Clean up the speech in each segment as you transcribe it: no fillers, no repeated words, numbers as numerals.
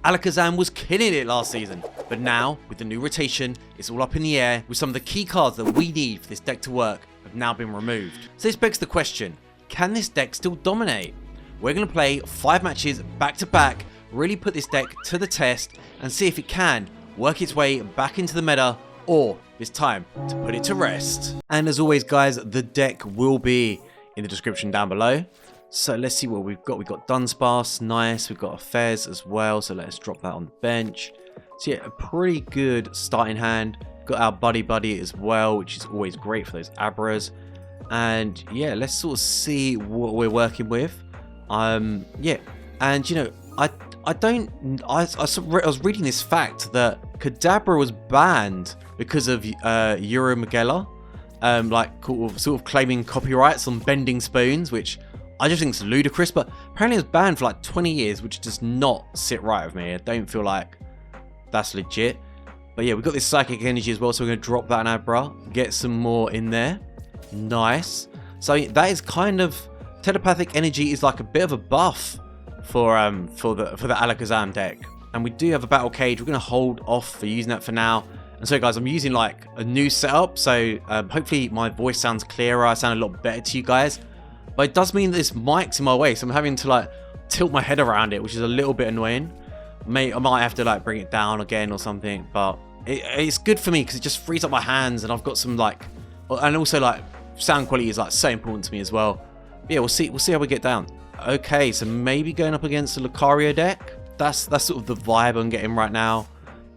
Alakazam was killing it last season, but now, with the new rotation, it's all up in the air, with some of the key cards that we need for this deck to work have now been removed. So this begs the question, can this deck still dominate? We're going to play 5 matches back to back, really put this deck to the test, and see if it can work its way back into the meta, or it's time to put it to rest. And as always guys, the deck will be in the description down below. So let's see what we've got. We've got Dunsparce, nice. We've got a Fez as well, so let's drop that on the bench. So yeah, a pretty good starting hand. Got our Buddy-Buddy as well, which is always great for those Abras. And yeah, let's sort of see what we're working with. Yeah, and you know, I was reading this fact that Kadabra was banned because of Euromagella, like sort of claiming copyrights on bending spoons, which I just think it's ludicrous, but apparently it was banned for like 20 years, which does not sit right with me. I don't feel like that's legit. But yeah, we've got this Psychic Energy as well, so we're going to drop that in Abra, get some more in there. Nice. So that is kind of, Telepathic Energy is like a bit of a buff for the Alakazam deck. And we do have a Battle Cage. We're going to hold off for using that for now. And so guys, I'm using like a new setup, so hopefully my voice sounds clearer. I sound a lot better to you guys. But it does mean that this mic's in my way, so I'm having to like tilt my head around it, which is a little bit annoying. I might have to like bring it down again or something, but it's good for me because it just frees up my hands, and I've got some like, and also like sound quality is like so important to me as well. But yeah, we'll see how we get down. Okay, so maybe going up against the Lucario deck. That's sort of the vibe I'm getting right now.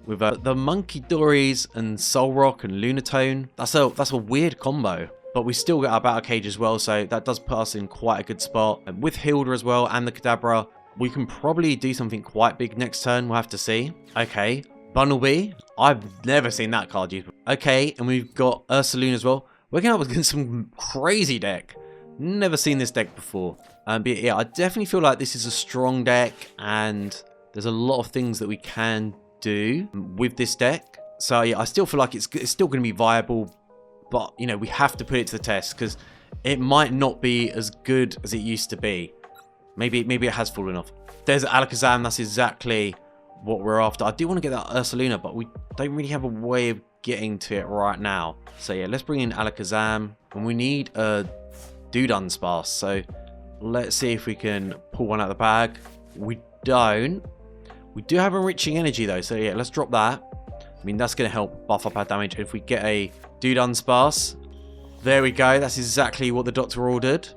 With the Monkey Dories and Solrock and Lunatone. That's a weird combo. But we still got our Battle Cage as well, so that does put us in quite a good spot. And with Hilda as well and the Kadabra, we can probably do something quite big next turn. We'll have to see. Okay, Bunnelby. I've never seen that card used. Okay, and we've got Ursaluna as well. We're going up against some crazy deck. Never seen this deck before. But yeah, I definitely feel like this is a strong deck, and there's a lot of things that we can do with this deck. So yeah, I still feel like it's still going to be viable. But, you know, we have to put it to the test because it might not be as good as it used to be. Maybe it has fallen off. There's Alakazam. That's exactly what we're after. I do want to get that Ursaluna, but we don't really have a way of getting to it right now. So, yeah, let's bring in Alakazam. And we need a Dudunsparce. So, let's see if we can pull one out of the bag. We don't. We do have Enriching Energy, though. So, yeah, let's drop that. I mean, that's going to help buff up our damage. If we get a Dudunsparce, there we go. That's exactly what the doctor ordered.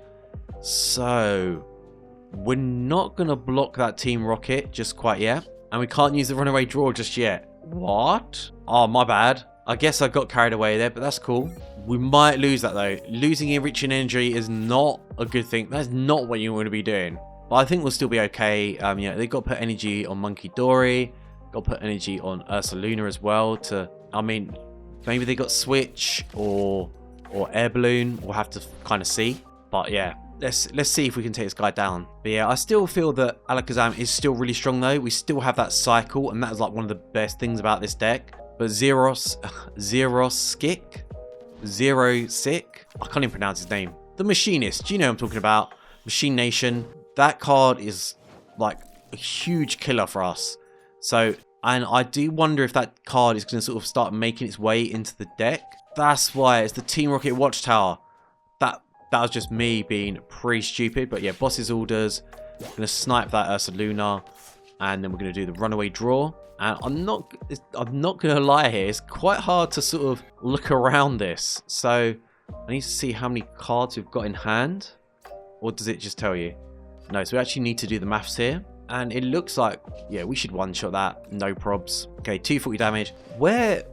So, we're not going to block that Team Rocket just quite yet. And we can't use the Runaway Draw just yet. What? Oh, my bad. I guess I got carried away there, but that's cool. We might lose that, though. Losing Enriching Energy is not a good thing. That's not what you want to be doing. But I think we'll still be okay. Yeah, they've got to put energy on Monkey Dory. Got to put energy on Ursaluna as well to, I mean, maybe they got Switch or Air Balloon. We'll have to kind of see. But yeah, let's see if we can take this guy down. But yeah, I still feel that Alakazam is still really strong though. We still have that cycle, and that is like one of the best things about this deck. But Zero Sick, I can't even pronounce his name. The Machinist, you know what I'm talking about. Machine Nation. That card is like a huge killer for us. So, and I do wonder if that card is going to sort of start making its way into the deck. That's why it's the Team Rocket Watchtower. That was just me being pretty stupid. But yeah, boss's orders. I'm going to snipe that Ursaluna. And then we're going to do the Runaway Draw. And I'm not going to lie here. It's quite hard to sort of look around this. So, I need to see how many cards we've got in hand. Or does it just tell you? No, so we actually need to do the maths here. And it looks like, yeah, we should one-shot that. No probs. Okay, 240 damage. Where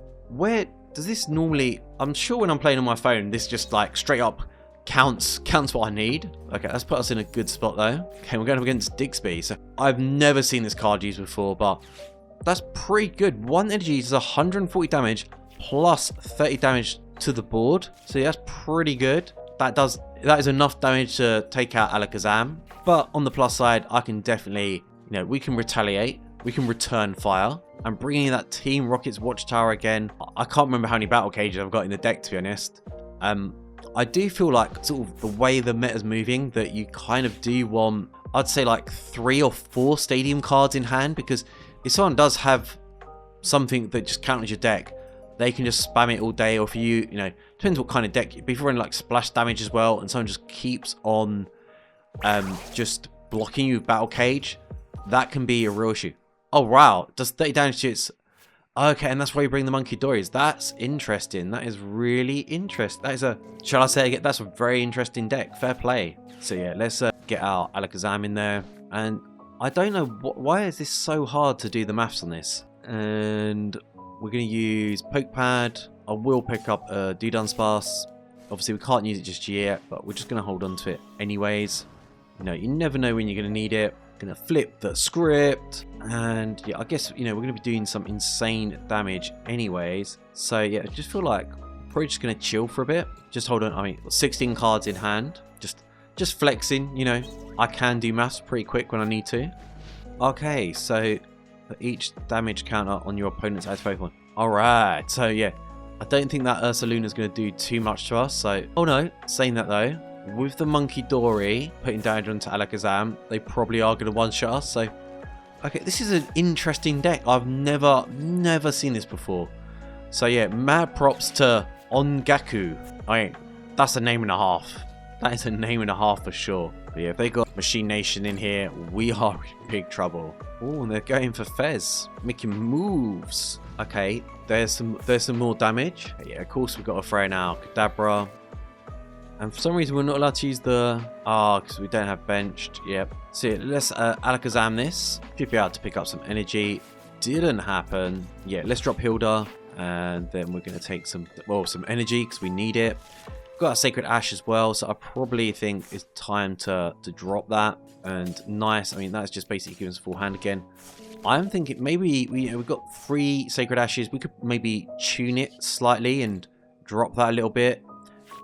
does this normally... I'm sure when I'm playing on my phone, this just like straight up counts what I need. Okay, that's put us in a good spot though. Okay, we're going up against Diggsby. So I've never seen this card used before, but that's pretty good. One energy is 140 damage plus 30 damage to the board. So yeah, that's pretty good. That is enough damage to take out Alakazam. But on the plus side, I can definitely, you know, we can retaliate. We can return fire. I'm bringing in that Team Rocket's Watchtower again. I can't remember how many Battle Cages I've got in the deck, to be honest. I do feel like sort of the way the meta's moving, that you kind of do want, I'd say like 3 or 4 stadium cards in hand, because if someone does have something that just counters your deck, they can just spam it all day. Or if you know, depends what kind of deck. If you're running like splash damage as well, and someone just keeps on just blocking you with Battle Cage, that can be a real issue. Oh wow, does 30 damage to its... Okay, and that's why you bring the Monkey Dories. That's interesting. That is really interesting. That is a... Shall I say it again? That's a very interesting deck. Fair play. So yeah, let's get our Alakazam in there. And I don't know, why is this so hard to do the maths on this? And we're going to use Poké Pad. I will pick up Dudunsparce. Obviously, we can't use it just yet, but we're just going to hold on to it anyways. You know, you never know when you're going to need it. Gonna flip the script, and yeah, I guess, you know, we're gonna be doing some insane damage anyways. So yeah, I just feel like we're probably just gonna chill for a bit. Just hold on. I mean, 16 cards in hand. Just flexing. You know, I can do maths pretty quick when I need to. Okay, so for each damage counter on your opponent's active Pokemon. All right. So yeah, I don't think that Ursaluna's gonna do too much to us. So oh no, saying that though, with the Monkey Dory putting damage onto Alakazam, they probably are going to one-shot us. So, okay, this is an interesting deck. I've never seen this before. So yeah, mad props to Ongaku. I mean, that's a name and a half. That is a name and a half for sure. But yeah, if they got Machine Nation in here, we are in big trouble. Oh, and they're going for Fez, making moves. Okay, there's some more damage. Yeah, of course we've got to throw now Kadabra. And for some reason, we're not allowed to use the... because we don't have benched. Yep. So yeah, let's Alakazam this. Should be able to pick up some energy. Didn't happen. Yeah, let's drop Hilda. And then we're going to take some energy because we need it. Got a Sacred Ash as well. So I probably think it's time to drop that. And nice. I mean, that's just basically giving us a full hand again. I'm thinking maybe we've got 3 Sacred Ashes. We could maybe tune it slightly and drop that a little bit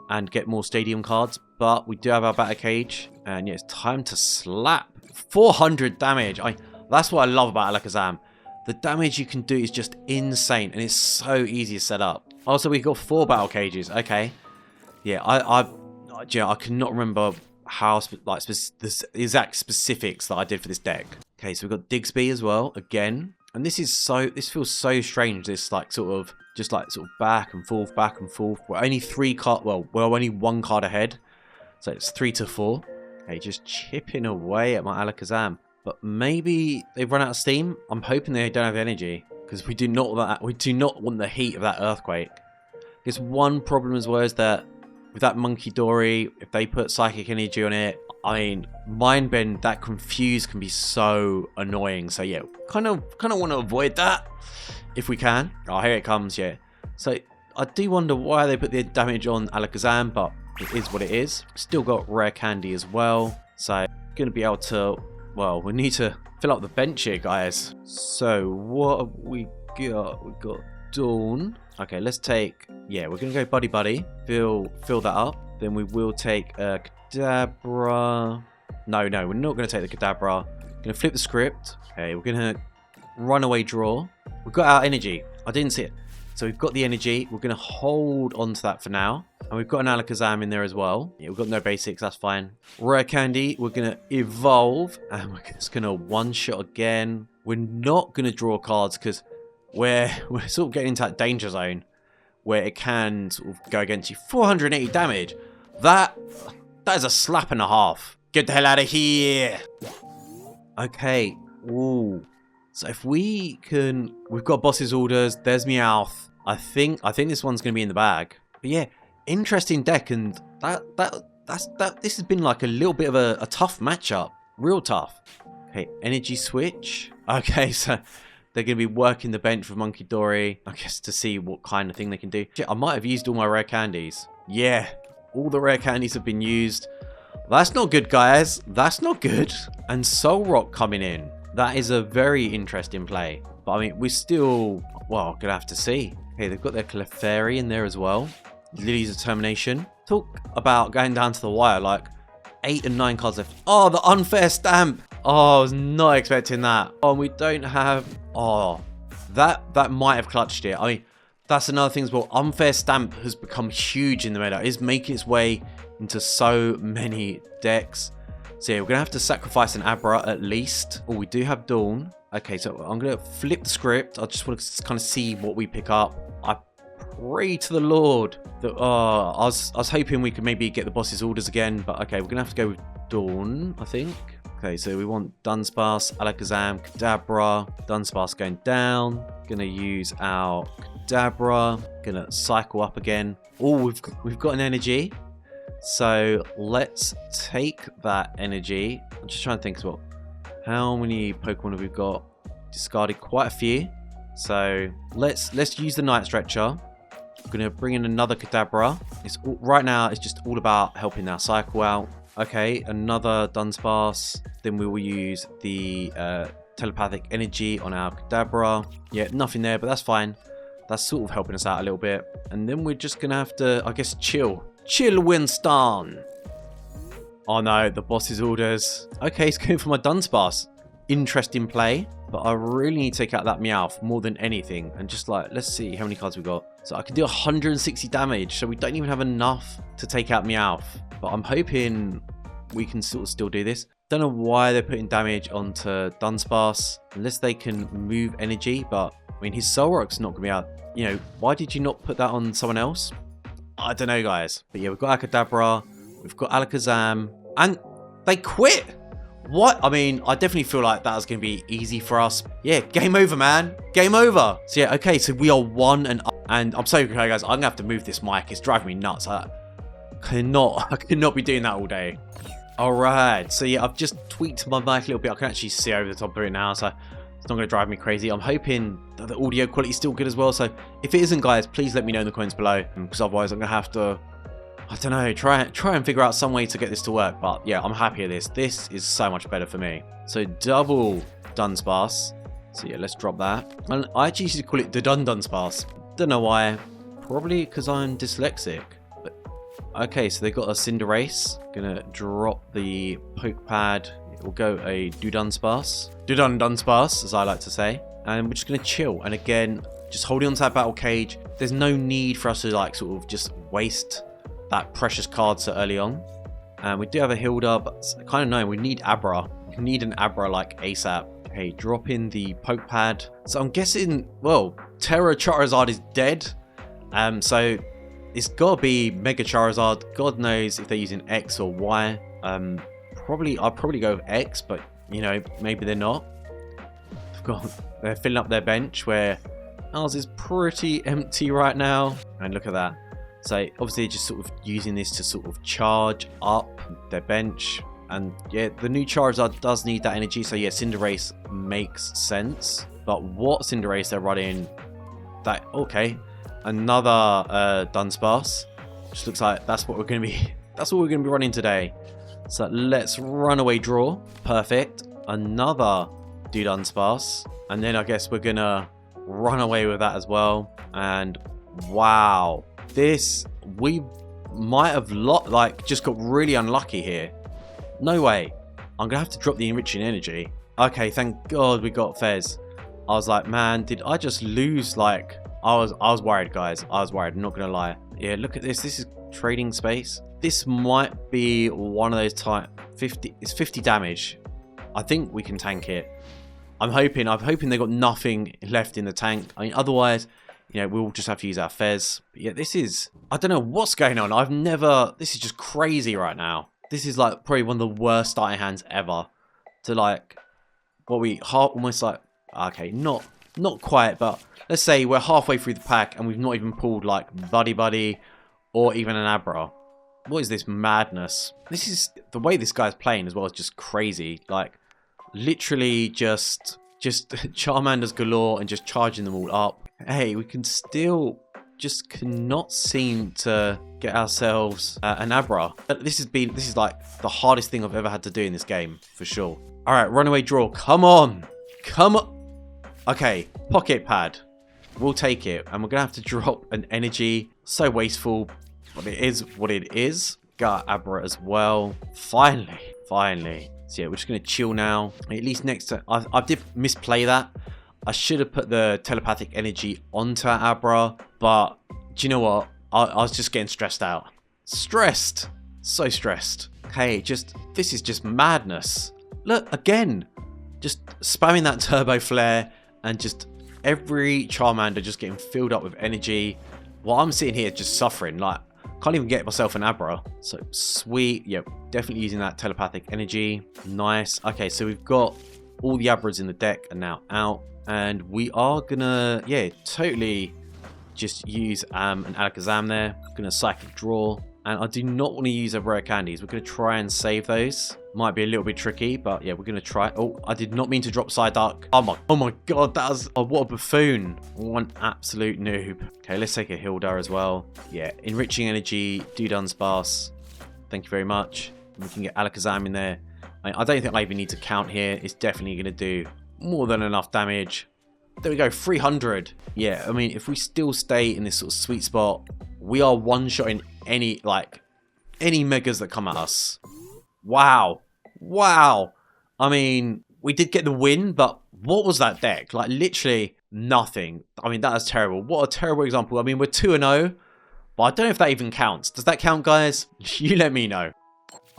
and get more stadium cards, but we do have our Battle Cage, and yeah, it's time to slap. 400 damage. That's what I love about Alakazam. The damage you can do is just insane, and it's so easy to set up. Also, we've got 4 Battle Cages. Okay, yeah, I cannot remember how the exact specifics that I did for this deck. Okay, so we've got Digsby as well again, and this feels so strange. This sort of back and forth. We're only 3 card. Well, we're only 1 card ahead, so it's 3 to 4. Okay, just chipping away at my Alakazam. But maybe they've run out of steam. I'm hoping they don't have energy, because we do not want the heat of that earthquake. Because one problem as well is that with that Monkey Dory, if they put Psychic Energy on it, I mean, Mind Bend, that Confuse can be so annoying. So yeah, kind of want to avoid that if we can. Oh, here it comes, yeah. So I do wonder why they put the damage on Alakazam, but it is what it is. Still got Rare Candy as well. So going to be able to, well, we need to fill up the bench here, guys. So what have we got? We've got Dawn. Okay, let's take, yeah, we're going to go Buddy-Buddy. Fill that up. Then we will take Kadabra. No, we're not going to take the Kadabra. Going to flip the script. Okay, we're going to runaway draw. We've got our energy. I didn't see it. So we've got the energy. We're going to hold on to that for now. And we've got an Alakazam in there as well. Yeah, we've got no basics. That's fine. Rare Candy. We're going to evolve. And we're just going to one-shot again. We're not going to draw cards because we're sort of getting into that danger zone where it can sort of go against you. 480 damage. That is a slap and a half. Get the hell out of here. Okay. Ooh. So if we can, we've got boss's orders. There's Meowth. I think this one's going to be in the bag. But yeah, interesting deck, and this has been like a little bit of a tough matchup. Real tough. Okay, energy switch. Okay, so they're going to be working the bench with Monkey Dory, I guess, to see what kind of thing they can do. Shit, I might have used all my rare candies. Yeah, all the rare candies have been used. That's not good, guys. That's not good. And Soul Rock coming in. That is a very interesting play. But I mean, we're still, well, going to have to see. Okay, they've got their Clefairy in there as well. Lily's Determination. Talk about going down to the wire, like 8 and 9 cards left. Oh, the unfair stamp. Oh, I was not expecting that. Oh, we don't have, oh, that might have clutched it. I mean, that's another thing as well. Unfair stamp has become huge in the meta. It's making its way into so many decks. So yeah, we're going to have to sacrifice an Abra at least. Oh, we do have Dawn. Okay, so I'm going to flip the script. I just want to kind of see what we pick up. I pray to the Lord that... I was hoping we could maybe get the boss's orders again. But okay, we're going to have to go with Dawn, I think. Okay, so we want Dunsparce, Alakazam, Kadabra. Dunsparce going down. Going to use our Kadabra. Going to cycle up again. Oh, we've got an energy. So let's take that energy. I'm just trying to think as well. How many Pokemon have we got? Discarded quite a few. So let's use the Night Stretcher. I'm going to bring in another Kadabra. Right now, it's just all about helping our cycle out. Okay, another Dunsparce. Then we will use the Telepathic Energy on our Kadabra. Yeah, nothing there, but that's fine. That's sort of helping us out a little bit. And then we're just going to have to, I guess, chill. Chill, Winston. Oh no, the boss's orders. Okay, he's going for my Dunsparce. Interesting play. But I really need to take out that Meowth more than anything. And just like, let's see how many cards we got. So I can do 160 damage. So we don't even have enough to take out Meowth. But I'm hoping we can sort of still do this. Don't know why they're putting damage onto Dunsparce. Unless they can move energy. But, I mean, his Solrock's not going to be out. You know, why did you not put that on someone else? I don't know, guys. But yeah, we've got Kadabra. We've got Alakazam. And they quit. What? I mean, I definitely feel like that was going to be easy for us. Yeah, game over, man. Game over. So yeah, okay, so we are 1-0. And I'm so okay, guys. I'm going to have to move this mic. It's driving me nuts. I cannot be doing that all day. All right. So yeah, I've just tweaked my mic a little bit. I can actually see over the top of it now. So it's not going to drive me crazy. I'm hoping that the audio quality is still good as well. So if it isn't, guys, please let me know in the comments below. Because otherwise I'm going to have to... I don't know, try and figure out some way to get this to work. But yeah, I'm happy with this. This is so much better for me. So double Dunsparce. So yeah, let's drop that. And I actually used to call it Dudunsparce. Don't know why. Probably because I'm dyslexic. But okay, so they got a Cinderace. Gonna drop the Poké Pad. We'll go a Dudunsparce. Dudunsparce, as I like to say. And we're just gonna chill. And again, just holding on to that Battle Cage. There's no need for us to like sort of just waste that precious card so early on. And we do have a Hilda, but it's kind of annoying. We need Abra. We need an Abra like ASAP. Okay, drop in the Poké Pad. So I'm guessing, well, Terra Charizard is dead. So it's gotta be Mega Charizard. God knows if they're using X or Y. I'll probably go with X, but you know, maybe they're not. They're filling up their bench where ours is pretty empty right now. And look at that. So obviously just sort of using this to sort of charge up their bench. And yeah, the new Charizard does need that energy. So yeah, Cinderace makes sense. But what Cinderace they're running, that, okay. Another Dunsparce. Just looks like that's what we're going to be, that's what we're going to be running today. So let's Runaway Draw. Perfect. Another Dudunsparce. And then I guess we're going to run away with that as well. And wow. This, we might have just got really unlucky here. No way. I'm going to have to drop the Enriching Energy. Okay, thank God we got Fez. I was like, man, did I just lose? Like, I was worried, guys. I was worried, I'm not going to lie. Yeah, look at this. This is trading space. This might be one of those it's 50 damage. I think we can tank it. I'm hoping they got nothing left in the tank. I mean, otherwise... You know, we'll just have to use our Fez. But yeah, this is... I don't know what's going on. This is just crazy right now. This is like probably one of the worst starting hands ever. To like... almost like... Okay, not quite, but... Let's say we're halfway through the pack and we've not even pulled like Buddy-Buddy or even an Abra. What is this madness? This is... The way this guy's playing as well is just crazy. Like, literally just Charmanders galore and just charging them all up. Hey, we can still just cannot seem to get ourselves an Abra. This is like the hardest thing I've ever had to do in this game, for sure. All right, Runaway Draw. Come on. Come on. Okay, Poké Pad. We'll take it. And we're going to have to drop an energy. So wasteful, but it is what it is. Got Abra as well. Finally. So yeah, we're just going to chill now. At least next to... I did misplay that. I should have put the Telepathic Energy onto Abra, but do you know what? I was just getting stressed out. Stressed. So stressed. Hey, this is just madness. Look, again. just spamming that Turbo Flare and just every Charmander just getting filled up with energy. While I'm sitting here just suffering, like, can't even get myself an Abra. So, sweet. Yep, definitely using that Telepathic Energy. Nice. Okay, so we've got all the Abras in the deck are now out. And we are gonna, yeah, totally just use an Alakazam there. Gonna Psychic Draw. And I do not want to use our Rare Candies. We're going to try and save those. Might be a little bit tricky, but yeah, we're going to try. Oh, I did not mean to drop Psyduck. Oh my god, that was... Oh, what a buffoon. One absolute noob. Okay, let's take a Hilda as well. Yeah, Enriching Energy, Dudunsparce. Thank you very much. We can get Alakazam in there. I don't think I even need to count here. It's definitely going to do more than enough damage. There we go, 300. Yeah, I mean, if we still stay in this sort of sweet spot, we are one-shotting any megas that come at us. Wow. Wow. I mean, we did get the win, but what was that deck? Like, literally nothing. I mean, that is terrible. What a terrible example. I mean, we're 2-0, but I don't know if that even counts. Does that count, guys? You let me know.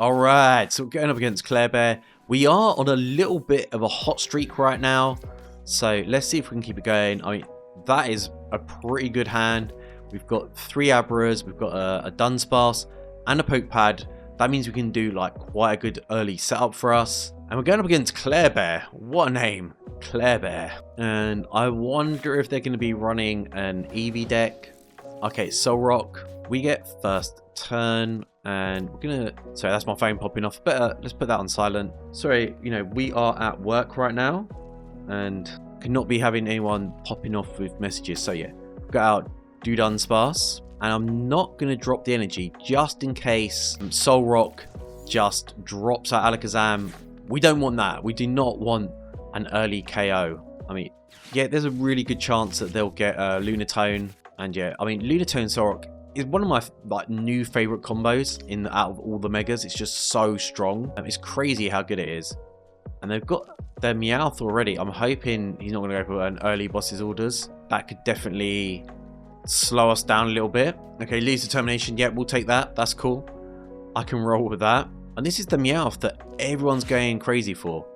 Alright, so we're going up against Claire Bear. We are on a little bit of a hot streak right now. So let's see if we can keep it going. I mean, that is a pretty good hand. We've got 3 Abras, we've got a Dunsparce and a Poké Pad. That means we can do like quite a good early setup for us. And we're going up against Claire Bear. What a name, Claire Bear. And I wonder if they're going to be running an Eevee deck. Okay, Solrock. We get first turn and we're going to... Sorry, that's my phone popping off. Better, let's put that on silent. Sorry, you know, we are at work right now and cannot be having anyone popping off with messages. So yeah, got out Dudunsparce, and I'm not going to drop the energy just in case Solrock just drops out Alakazam. We don't want that. We do not want an early KO. I mean, yeah, there's a really good chance that they'll get Lunatone, and yeah, I mean, Lunatone Solrock is one of my like new favorite combos out of all the megas. It's just so strong. It's crazy how good it is. And they've got their Meowth already. I'm hoping he's not going to go for an early boss's orders. That could definitely slow us down a little bit. Okay, Lee's Determination. Yeah, we'll take that. That's cool. I can roll with that. And this is the Meowth that everyone's going crazy for.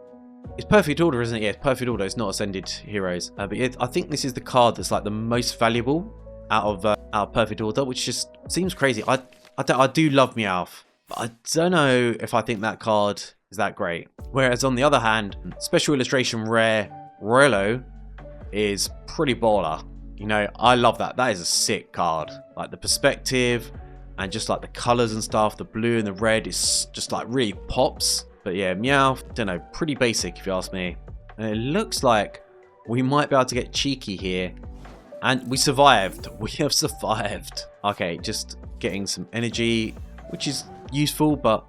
It's Perfect Order, isn't it? Yeah, it's Perfect Order. It's not Ascended Heroes. But yeah, I think this is the card that's like the most valuable out of Perfect Order, which just seems crazy. I do love Meowth, but I don't know if I think that card is that great. Whereas on the other hand, Special Illustration Rare Royalo is pretty baller. You know, I love that. That is a sick card. Like the perspective and just like the colors and stuff, the blue and the red is just like really pops. But yeah, Meowth, don't know, pretty basic if you ask me. And it looks like we might be able to get cheeky here. And we survived. We have survived. Okay, just getting some energy, which is useful, but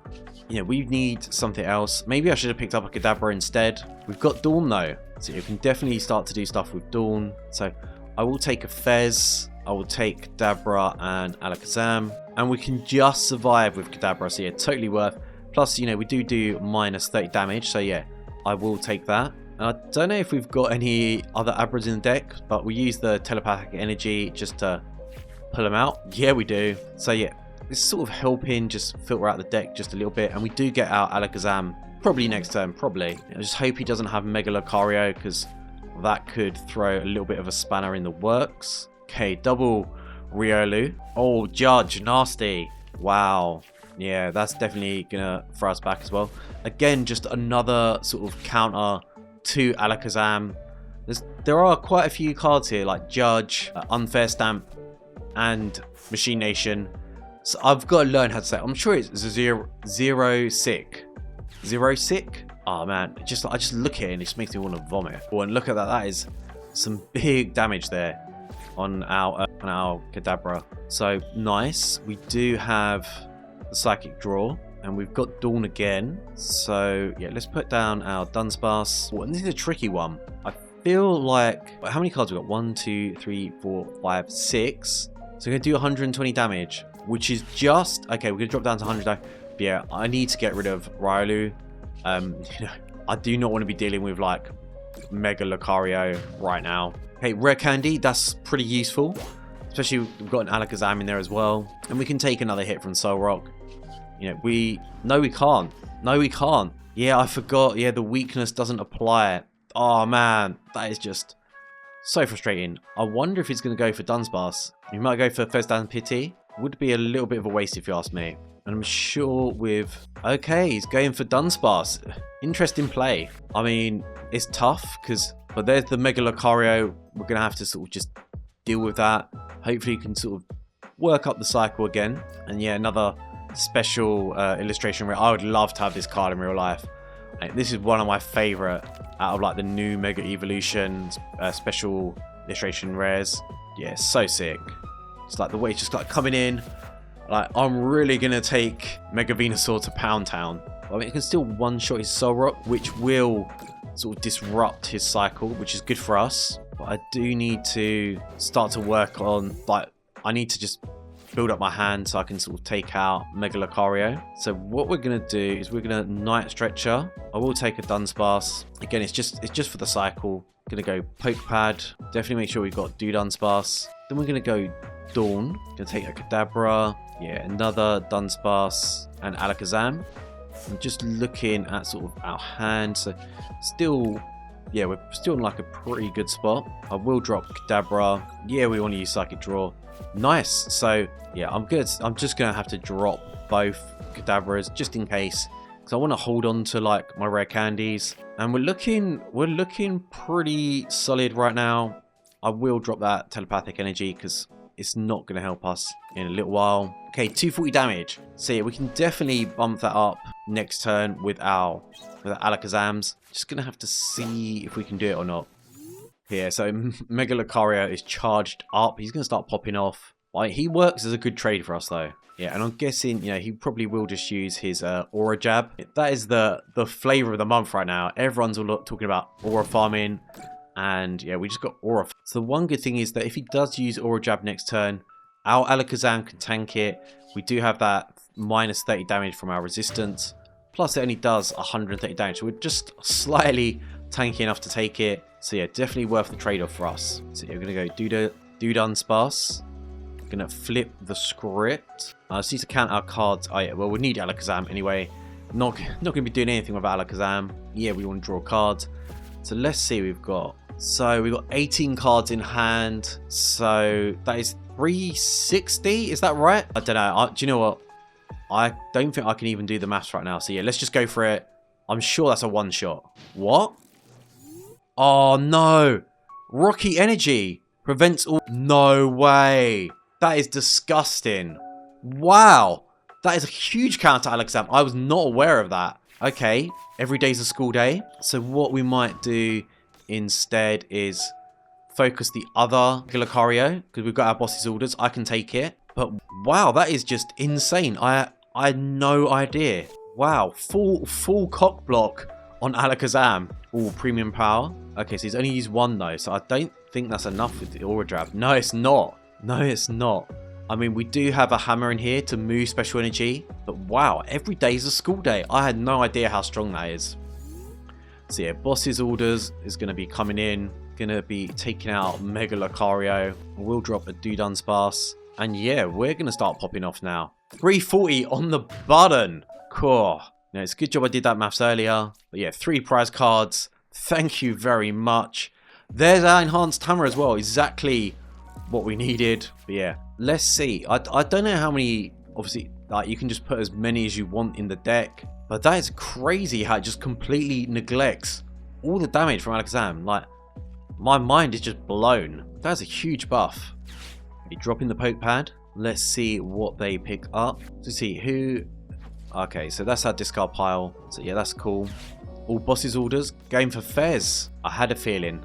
you know, we need something else. Maybe I should have picked up a Kadabra instead. We've got Dawn though, so you can definitely start to do stuff with Dawn. So I will take a Fez, I will take Kadabra and Alakazam, and we can just survive with Kadabra, so yeah, totally worth. Plus, you know, we do minus 30 damage, so yeah, I will take that. And I don't know if we've got any other Abras in the deck, but we use the Telepathic Energy just to pull them out. Yeah, we do. So yeah, it's sort of helping just filter out the deck just a little bit, and we do get out Alakazam probably next turn, probably. I just hope he doesn't have Mega Lucario, because that could throw a little bit of a spanner in the works. Okay, double Riolu. Oh, Judge, nasty. Wow. Yeah, that's definitely gonna throw us back as well. Again, just another sort of counter to Alakazam. There are quite a few cards here, like Judge, Unfair Stamp, and Machine Nation. So I've got to learn how to say it. I'm sure it's zero sick. Zero sick? Oh man, I just look at it and it just makes me want to vomit. Oh, and look at that. That is some big damage there on our Kadabra. So nice. We do have the Psychic Draw, and we've got Dawn again. So yeah, let's put down our Dunsparce. Oh, and this is a tricky one. I feel like, how many cards we got? 1, 2, 3, 4, 5, 6. So we're gonna do 120 damage, which is just okay. We're gonna drop down to 100 damage. But yeah, I need to get rid of Riolu. You know, I do not want to be dealing with like Mega Lucario right now. Okay, Rare Candy, that's pretty useful. Especially we've got an Alakazam in there as well. And we can take another hit from Solrock. You know, no we can't. No we can't. Yeah, I forgot. Yeah, the weakness doesn't apply. Oh, man. That is just so frustrating. I wonder if he's going to go for Dunsparce. He might go for Fezandipiti. Would be a little bit of a waste if you ask me. And I'm sure with... Okay, he's going for Dunsparce. Interesting play. I mean, it's tough because... But there's the Mega Lucario. We're going to have to sort of just deal with that. Hopefully you can sort of work up the cycle again. And yeah, another special illustration. I would love to have this card in real life. This is one of my favorite out of like the new Mega Evolution special illustration rares. Yeah, so sick. It's like the way it's just like coming in. Like, I'm really going to take Mega Venusaur to Pound Town. I mean, it can still one-shot his Solrock, which will sort of disrupt his cycle, which is good for us. But I do need to start to work on, like, I need to just build up my hand so I can sort of take out Mega Lucario. So what we're going to do is we're going to Night Stretcher. I will take a Dunsparce. Again, it's just for the cycle. Going to go Poké Pad. Definitely make sure we've got Dudunsparce. Then we're going to go Dawn. Going to take a Kadabra. Yeah, another Dunsparce and Alakazam. I'm just looking at sort of our hand. So still, yeah, we're still in like a pretty good spot. I will drop Kadabra. Yeah, we want to use Psychic Draw. Nice. So yeah, I'm good. I'm just going to have to drop both Kadabras just in case. Because I want to hold on to like my rare candies. And we're looking pretty solid right now. I will drop that telepathic energy because it's not going to help us in a little while. Okay, 240 damage. So yeah, we can definitely bump that up next turn with our Alakazams. Just going to have to see if we can do it or not. Yeah, so Mega Lucario is charged up. He's going to start popping off. Like, he works as a good trade for us though. Yeah, and I'm guessing, you know, he probably will just use his Aura Jab. That is the flavor of the month right now. Everyone's all talking about Aura farming. And yeah, we just got Aura. So the one good thing is that if he does use Aura Jab next turn, our Alakazam can tank it. We do have that minus 30 damage from our resistance. Plus it only does 130 damage. So we're just slightly tanky enough to take it. So yeah, definitely worth the trade-off for us. So yeah, we're going to go Dudunsparce. Going to flip the script. I just need to count our cards. Oh yeah, well we need Alakazam anyway. Not going to be doing anything with Alakazam. Yeah, we want to draw cards. So let's see, we've got 18 cards in hand. So that is 360. Is that right? I don't know. Do you know what? I don't think I can even do the maths right now. So yeah, let's just go for it. I'm sure that's a one shot. What? Oh no. Rocky Energy prevents all. No way. That is disgusting. Wow. That is a huge counter to Alakazam. I was not aware of that. Okay. Every day's a school day. So what we might do instead is focus the other Lucario, because we've got our boss's orders. I can take it. But wow, that is just insane. I had no idea. Wow, full cock block on Alakazam. Oh, premium power. Okay, so he's only used one though, so I don't think that's enough with the Aura Jab. No, it's not. No, it's not. I mean, we do have a hammer in here to move special energy, but wow, every day is a school day. I had no idea how strong that is. So yeah, boss's orders is going to be coming in, going to be taking out Mega Lucario. We'll drop a Dudunsparce. And yeah, we're going to start popping off now. 340 on the button. Cool. Now, it's a good job I did that maths earlier. But yeah, 3 prize cards. Thank you very much. There's our Enhanced Hammer as well. Exactly what we needed. But yeah, let's see. I don't know how many, obviously, like, you can just put as many as you want in the deck. But that is crazy how it just completely neglects all the damage from Alakazam. Like, my mind is just blown. That's a huge buff. Dropping the Poké Pad. Let's see what they pick up. To see who. Okay, so that's our discard pile. So yeah, that's cool. All boss's orders. Going for Fez. I had a feeling.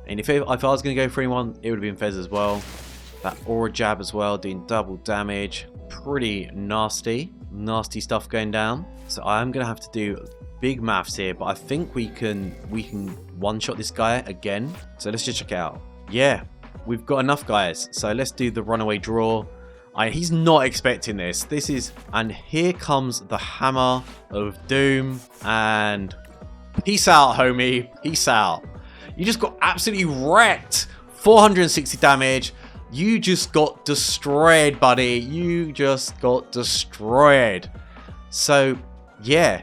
And if I was going to go for anyone, it would have been Fez as well. That Aura Jab as well, doing double damage. Pretty nasty. Nasty stuff going down. So I am going to have to do big maths here, but I think we can one-shot this guy again. So let's just check it out. Yeah. We've got enough, guys. So let's do the runaway draw. He's not expecting this. And here comes the Hammer of Doom. And peace out, homie. Peace out. You just got absolutely wrecked. 460 damage. You just got destroyed, buddy. You just got destroyed. So yeah,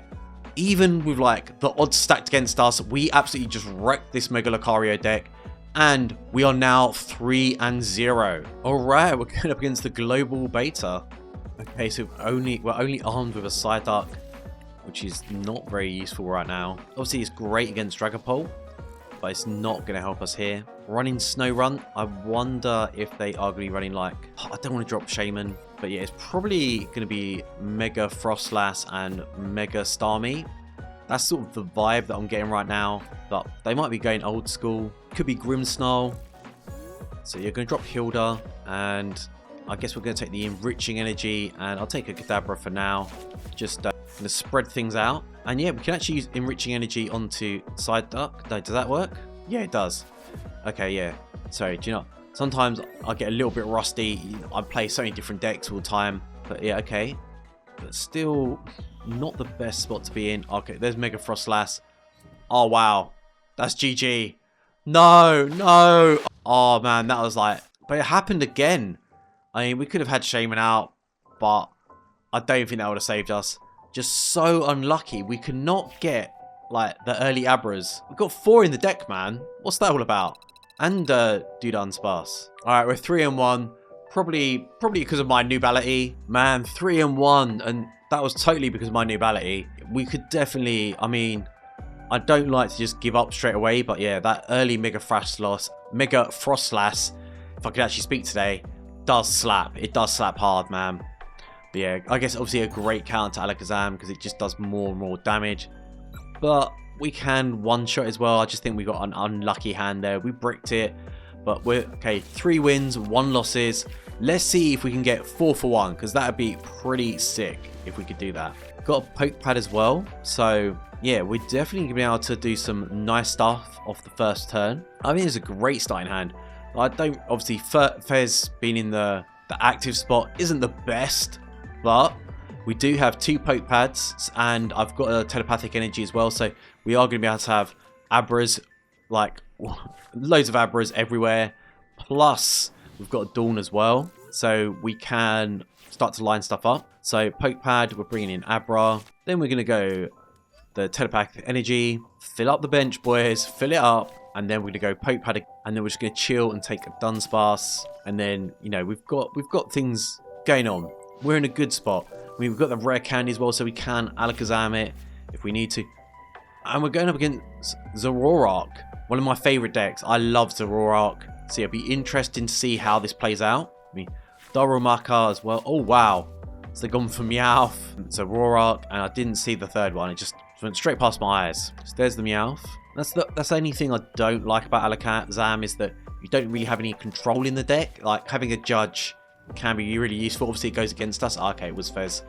even with like the odds stacked against us, we absolutely just wrecked this Mega Lucario deck. And we are now 3-0. Alright, we're going up against the global beta. Okay, so we're only armed with a Psyduck, which is not very useful right now. Obviously, it's great against Dragapult, but it's not going to help us here. Running Snow Run, I wonder if they are going to be running like... I don't want to drop Shaymin, but yeah, it's probably going to be Mega Frostlass and Mega Starmie. That's sort of the vibe that I'm getting right now, but they might be going old school. Could be Grimmsnarl. So you're going to drop Hilda, and I guess we're going to take the Enriching Energy, and I'll take a Kadabra for now. Just going to spread things out. And yeah, we can actually use Enriching Energy onto Psyduck. Does that work? Yeah, it does. Okay, yeah. Sorry, do you know, sometimes I get a little bit rusty. I play so many different decks all the time. But yeah, okay. But still not the best spot to be in. Okay, there's Mega Frostlass. Oh, wow. That's GG. No, no. Oh, man, that was like... But it happened again. I mean, we could have had Shaymin out, but I don't think that would have saved us. Just so unlucky. We could not get, like, the early Abras. We've got 4 in the deck, man. What's that all about? And Dudunsparce. Alright, we're 3-1. Probably because of my noobality. Man, 3-1. And that was totally because of my noobality. We could definitely... I mean... I don't like to just give up straight away, but yeah, that early Mega Frostlass, if I could actually speak today, does slap. It does slap hard, man. But yeah, I guess obviously a great counter to Alakazam because it just does more and more damage. But we can one-shot as well. I just think we got an unlucky hand there. We bricked it, but we're okay. 3 wins, 1 losses. Let's see if we can get 4 for 1 because that would be pretty sick if we could do that. Got a Poké Pad as well, so... yeah, we're definitely going to be able to do some nice stuff off the first turn. I mean, it's a great starting hand. I don't... obviously, Fez being in the active spot isn't the best, but we do have 2 Poké Pads, and I've got a Telepathic Energy as well, so we are going to be able to have Abras, like, loads of Abras everywhere. Plus, we've got a Dawn as well, so we can start to line stuff up. So, Poké Pad, we're bringing in Abra. Then we're going to go... the Telepathic Energy, fill up the bench, boys, fill it up, and then we're gonna go Poké Pad, and then we're just gonna chill and take a Dunsparce, and then you know we've got things going on. We're in a good spot. I mean, we've got the Rare Candy as well, so we can Alakazam it if we need to, and we're going up against Zoroark, one of my favorite decks. I love Zoroark, so it'll be interesting to see how this plays out. I mean, Darumaka as well. Oh wow, so they've gone for Meowth, Zoroark, and I didn't see the third one. It just went straight past my eyes. So there's the Meowth. That's the only thing I don't like about Alakazam is that you don't really have any control in the deck. Like having a judge can be really useful. Obviously it goes against us. Okay, it was Fez.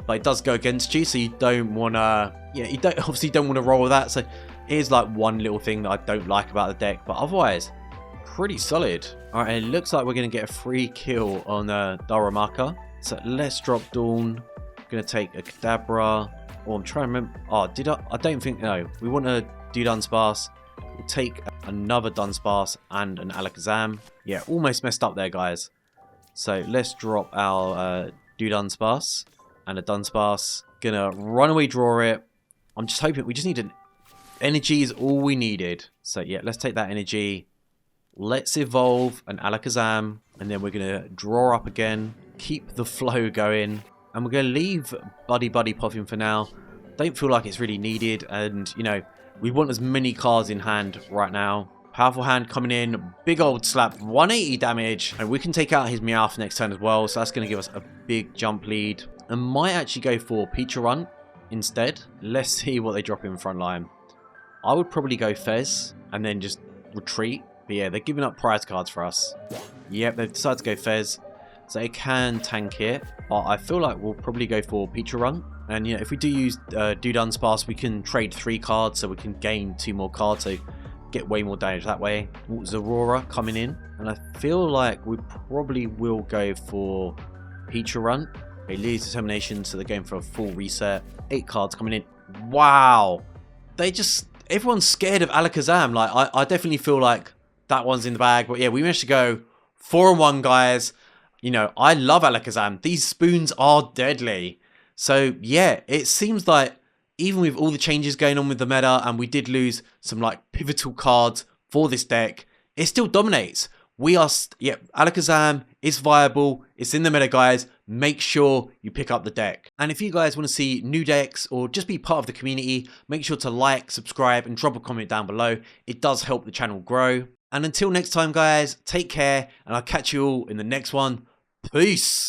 But it does go against you, so you don't wanna you don't want to roll with that. So it is like one little thing that I don't like about the deck, but otherwise pretty solid. Alright, it looks like we're gonna get a free kill on Darumaka. So let's drop Dawn. Gonna take a Kadabra. Oh, I'm trying to remember. Oh, I don't think... no. We want to do Dunsparce. We'll take another Dunsparce and an Alakazam. Yeah, almost messed up there, guys. So let's drop our Dunsparce and a Dunsparce. Gonna run away, draw it. I'm just hoping... we just need an... energy is all we needed. So yeah, let's take that energy. Let's evolve an Alakazam. And then we're gonna draw up again. Keep the flow going. And we're going to leave Buddy-Buddy Poffin for now. Don't feel like it's really needed. And, you know, we want as many cards in hand right now. Powerful hand coming in. Big old slap. 180 damage. And we can take out his Meowth next turn as well. So that's going to give us a big jump lead. And might actually go for Peacherunt instead. Let's see what they drop in front line. I would probably go Fez. And then just retreat. But yeah, they're giving up prize cards for us. Yep, they've decided to go Fez. So it can tank it, but I feel like we'll probably go for Peacherunt. And you know, if we do use Dudunsparce, we can trade 3 cards, so we can gain 2 more cards, so get way more damage that way. Zoroark coming in, and I feel like we probably will go for Peacherunt. They lose determination, so they're going for a full reset. 8 cards coming in. Wow, everyone's scared of Alakazam. Like I definitely feel like that one's in the bag. But yeah, we managed to go 4-1, guys. You know, I love Alakazam. These spoons are deadly. So yeah, it seems like even with all the changes going on with the meta, and we did lose some like pivotal cards for this deck, it still dominates. We are, Alakazam is viable. It's in the meta, guys. Make sure you pick up the deck. And if you guys want to see new decks or just be part of the community, make sure to like, subscribe, and drop a comment down below. It does help the channel grow. And until next time, guys, take care, and I'll catch you all in the next one. Peace.